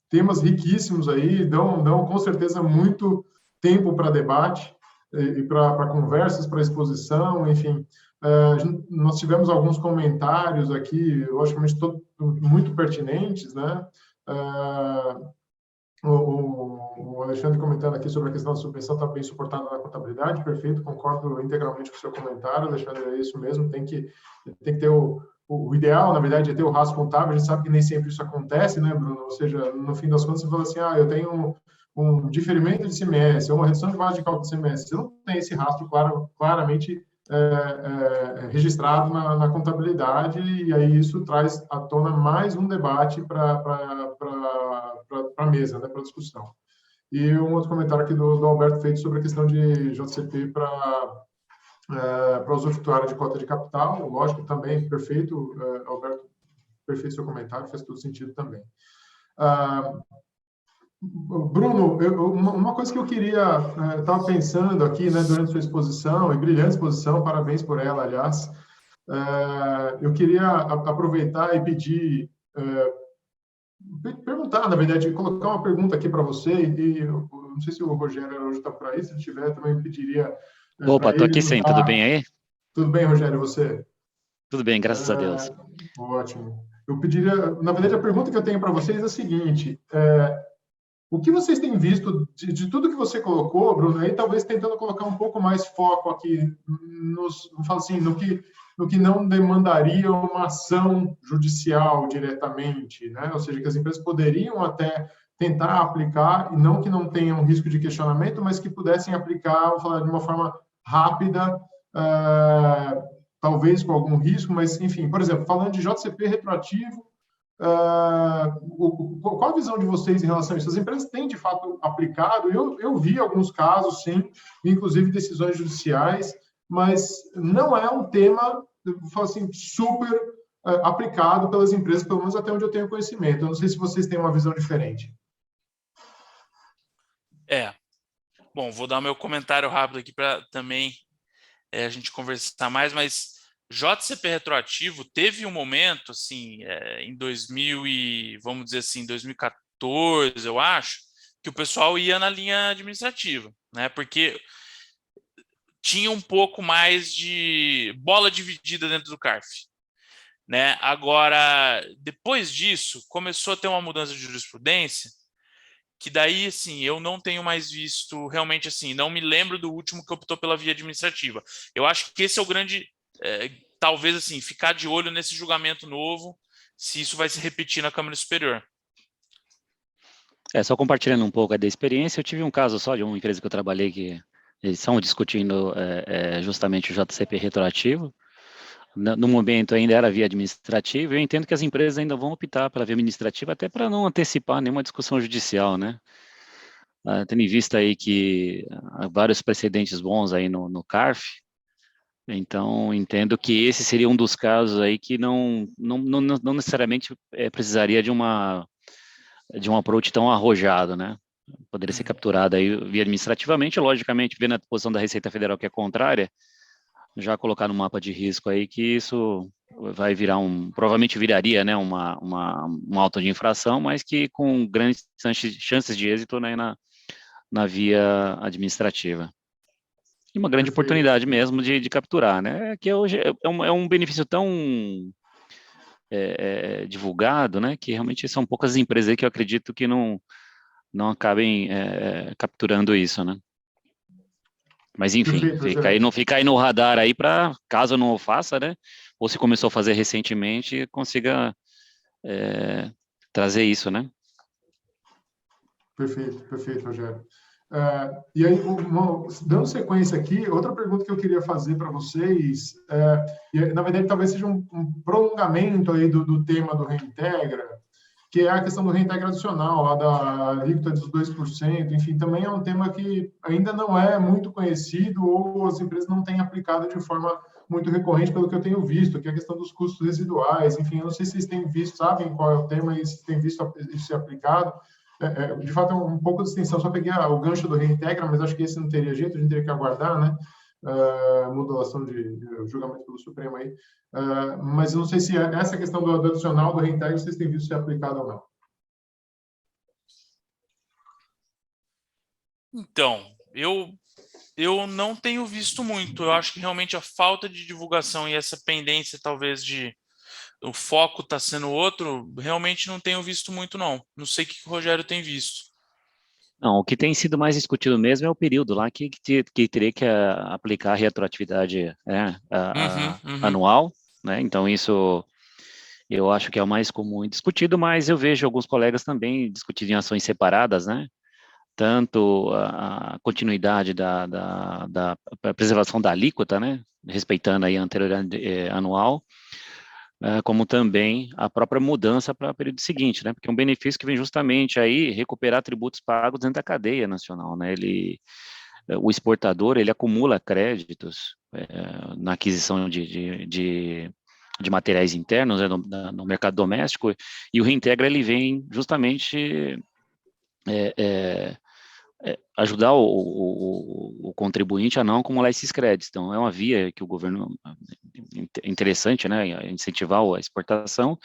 S1: temas riquíssimos aí, dão com certeza muito tempo para debate e para conversas, para exposição, enfim. Nós tivemos alguns comentários aqui, logicamente, muito pertinentes, né? O Alexandre comentando aqui sobre a questão da subvenção está bem suportada na contabilidade, perfeito, concordo integralmente com o seu comentário, Alexandre, é isso mesmo, tem que ter o ideal, na verdade, é ter o rastro contábil, a gente sabe que nem sempre isso acontece, né, Bruno? Ou seja, no fim das contas, você fala assim, eu tenho um diferimento de ICMS, ou uma redução de base de cálculo de ICMS, você não tem esse rastro claramente registrado na contabilidade, e aí isso traz à tona mais um debate para a mesa, né, para discussão. E um outro comentário aqui do Alberto feito sobre a questão de JCP para usufrutuário de cota de capital, lógico, também, perfeito, Alberto, perfeito seu comentário, faz todo sentido também. Bruno, uma coisa que eu queria, estava pensando aqui, né, durante sua exposição, e brilhante exposição, parabéns por ela, aliás, eu queria aproveitar e pedir, perguntar, na verdade, colocar uma pergunta aqui para você, e eu não sei se o Rogério hoje está por aí, se tiver, também pediria.
S4: Opa, estou aqui sim, tudo bem aí?
S1: Tudo bem, Rogério, você?
S4: Tudo bem, graças a Deus.
S1: Ótimo. Eu pediria, na verdade, a pergunta que eu tenho para vocês é a seguinte: o que vocês têm visto de tudo que você colocou, Bruno, aí talvez tentando colocar um pouco mais foco aqui no que não demandaria uma ação judicial diretamente, né? Ou seja, que as empresas poderiam até tentar aplicar, e não que não tenham risco de questionamento, mas que pudessem aplicar, vou falar de uma forma rápida, talvez com algum risco, mas, enfim, por exemplo, falando de JCP retroativo, qual a visão de vocês em relação a isso? As empresas têm, de fato, aplicado? Eu vi alguns casos, sim, inclusive decisões judiciais, mas não é um tema, eu falo assim, super aplicado pelas empresas, pelo menos até onde eu tenho conhecimento. Eu não sei se vocês têm uma visão diferente.
S2: Bom, vou dar meu comentário rápido aqui para também a gente conversar mais, mas JCP retroativo teve um momento, assim, em 2000 e, vamos dizer assim, 2014, eu acho, que o pessoal ia na linha administrativa, né? Porque tinha um pouco mais de bola dividida dentro do CARF, né? Agora, depois disso, começou a ter uma mudança de jurisprudência, que daí, assim, eu não tenho mais visto, realmente, assim, não me lembro do último que optou pela via administrativa. Eu acho que esse é o grande, talvez, assim, ficar de olho nesse julgamento novo, se isso vai se repetir na Câmara Superior.
S4: Só compartilhando um pouco da experiência, eu tive um caso só de uma empresa que eu trabalhei que eles estão discutindo justamente o JCP retroativo. No momento ainda era via administrativa, eu entendo que as empresas ainda vão optar pela via administrativa, até para não antecipar nenhuma discussão judicial, né? Tendo em vista aí que há vários precedentes bons aí no CARF, então entendo que esse seria um dos casos aí que não necessariamente precisaria de um approach tão arrojado, né? Poderia ser capturado aí via administrativamente, logicamente, vendo a posição da Receita Federal que é contrária, já colocar no mapa de risco aí que isso vai virar provavelmente viraria, né, uma auto de infração, mas que com grandes chances de êxito, né, na via administrativa. E uma grande oportunidade mesmo de capturar, né, que hoje é um benefício tão divulgado, né, que realmente são poucas empresas aí que eu acredito que não acabem capturando isso, né. Mas, enfim, fica aí no radar aí para, caso não o faça, né? Ou se começou a fazer recentemente, consiga trazer isso, né?
S1: Perfeito, Rogério. E aí, dando sequência aqui, outra pergunta que eu queria fazer para vocês, na verdade, talvez seja um prolongamento aí do tema do Reintegra, que é a questão do reintegra adicional, lá da alíquota dos 2%, enfim, também é um tema que ainda não é muito conhecido ou as empresas não têm aplicado de forma muito recorrente, pelo que eu tenho visto, que é a questão dos custos residuais, enfim, eu não sei se vocês têm visto, sabem qual é o tema e se têm visto isso ser aplicado. De fato, é um pouco de extensão, só peguei o gancho do reintegra, mas acho que esse não teria jeito, a gente teria que aguardar, né? Modulação de julgamento pelo Supremo aí. Mas eu não sei se essa questão do adicional, do reintegro, vocês têm visto ser aplicado ou não.
S2: Então, eu não tenho visto muito. Eu acho que realmente a falta de divulgação e essa pendência, talvez, o foco está sendo outro, realmente não tenho visto muito, não. Não sei o que o Rogério tem visto.
S4: Não, o que tem sido mais discutido mesmo é o período lá que teria que aplicar a retroatividade anual, né? Então, isso eu acho que é o mais comum e discutido, mas eu vejo alguns colegas também discutindo em ações separadas, né? tanto a continuidade da preservação da alíquota, né, respeitando aí a anterioridade anual, como também a própria mudança para o período seguinte, né, porque é um benefício que vem justamente aí recuperar tributos pagos dentro da cadeia nacional, né, o exportador, ele acumula créditos na aquisição de materiais internos, né, no mercado doméstico, e o Reintegra, ele vem justamente ajudar o contribuinte a não acumular esses créditos. Então, é uma via que o governo, interessante, né, incentivar a exportação,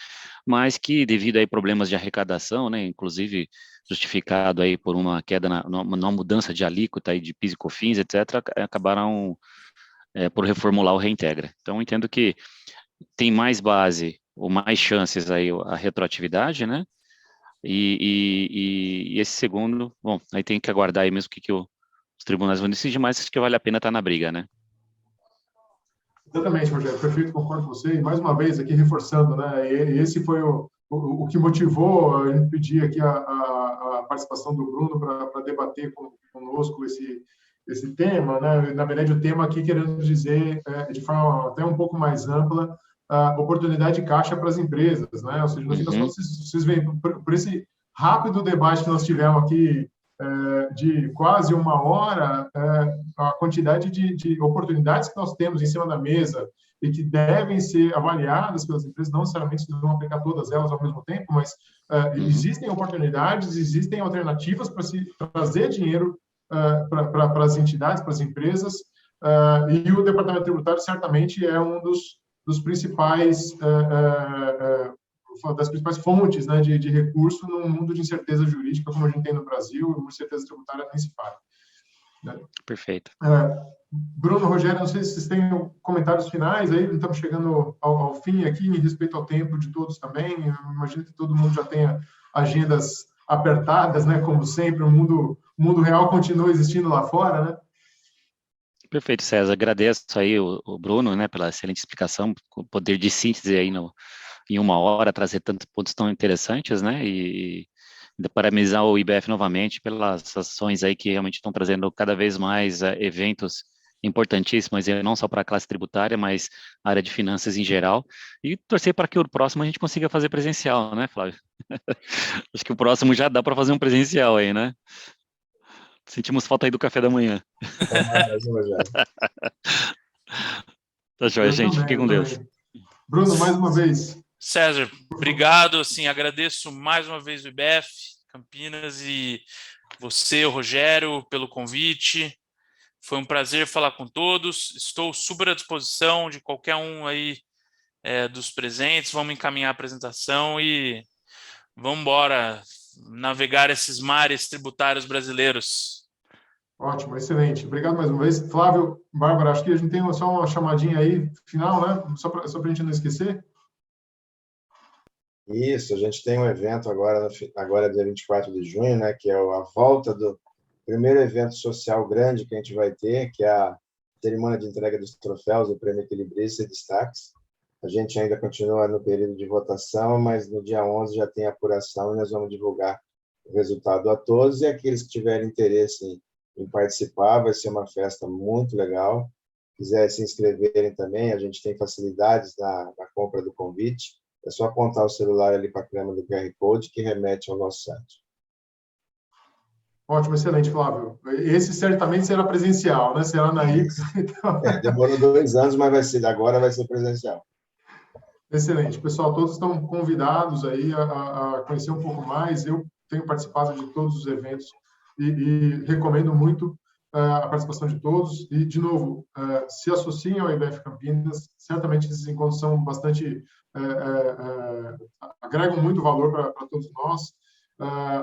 S4: mas que devido a problemas de arrecadação, né, inclusive justificado aí por uma queda numa mudança de alíquota aí de PIS e COFINS, etc., acabaram por reformular o Reintegra. Então, entendo que tem mais base ou mais chances aí a retroatividade, né? E esse segundo, bom, aí tem que aguardar aí mesmo o que os tribunais vão decidir, mas acho que vale a pena estar na briga, né?
S1: Exatamente, Rogério, perfeito, concordo com você. E mais uma vez aqui reforçando, né? Esse foi o que motivou a gente pedir aqui a participação do Bruno para debater conosco esse tema, né? Na verdade, o tema aqui queremos dizer de forma até um pouco mais ampla a oportunidade de caixa para as empresas, né? Ou seja, no fim das contas, vocês veem por esse rápido debate que nós tivemos aqui de quase uma hora, a quantidade de oportunidades que nós temos em cima da mesa e que devem ser avaliadas pelas empresas, não necessariamente vão aplicar todas elas ao mesmo tempo, mas existem oportunidades, existem alternativas para se trazer dinheiro para as entidades, para as empresas, e o Departamento Tributário certamente é um dos principais das principais fontes, né, de recurso num mundo de incerteza jurídica como a gente tem no Brasil, e uma incerteza tributária nem se fala. Né?
S4: Perfeito.
S1: Bruno, Rogério, não sei se vocês têm comentários finais aí, estamos chegando ao fim aqui, em respeito ao tempo de todos também. Eu imagino que todo mundo já tenha agendas apertadas, né, como sempre, o mundo real continua existindo lá fora, né?
S4: Perfeito, César. Agradeço aí o Bruno, né, pela excelente explicação, o poder de síntese aí em uma hora, trazer tantos pontos tão interessantes, né, e parabenizar o IBF novamente pelas ações aí que realmente estão trazendo cada vez mais eventos importantíssimos, e não só para a classe tributária, mas a área de finanças em geral, e torcer para que o próximo a gente consiga fazer presencial, né, Flávio? Acho que o próximo já dá para fazer um presencial aí, né? Sentimos falta aí do café da manhã. Tá joia, gente. Fiquem com Deus.
S1: Bruno, mais uma vez.
S2: César, obrigado. Assim, agradeço mais uma vez o IBF, Campinas, e você, o Rogério, pelo convite. Foi um prazer falar com todos. Estou super à disposição de qualquer um aí dos presentes. Vamos encaminhar a apresentação e vamos embora navegar esses mares tributários brasileiros.
S1: Ótimo, excelente. Obrigado mais uma vez. Flávio, Bárbara, acho que a gente tem só uma chamadinha aí, final, né? Só para a gente não esquecer.
S3: Isso, a gente tem um evento agora dia 24 de junho, né? Que é a volta do primeiro evento social grande que a gente vai ter, que é a cerimônia de entrega dos troféus do Prêmio Equilibrista e Destaques. A gente ainda continua no período de votação, mas no dia 11 já tem apuração e nós vamos divulgar o resultado a todos, e aqueles que tiverem interesse em participar, vai ser uma festa muito legal. Quiser se inscreverem também, a gente tem facilidades na compra do convite. É só apontar o celular ali para a câmera do QR Code, que remete ao nosso site.
S1: Ótimo, excelente, Flávio. Esse certamente será presencial, né? Será na X. Então...
S3: demorou 2 anos, mas agora vai ser presencial.
S1: Excelente. Pessoal, todos estão convidados aí a conhecer um pouco mais. Eu tenho participado de todos os eventos e recomendo muito a participação de todos. E, de novo, se associem ao IBF Campinas. Certamente esses encontros são bastante... agregam muito valor para todos nós.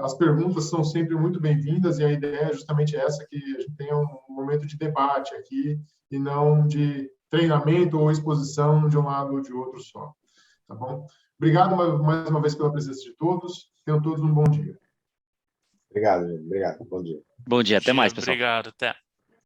S1: As perguntas são sempre muito bem-vindas e a ideia é justamente essa, que a gente tenha um momento de debate aqui e não de treinamento ou exposição de um lado ou de outro só. Tá bom? Obrigado mais uma vez pela presença de todos. Tenham todos um bom dia.
S3: Obrigado, gente. Obrigado. Bom dia.
S4: Bom dia. Até mais, pessoal.
S2: Obrigado. Até.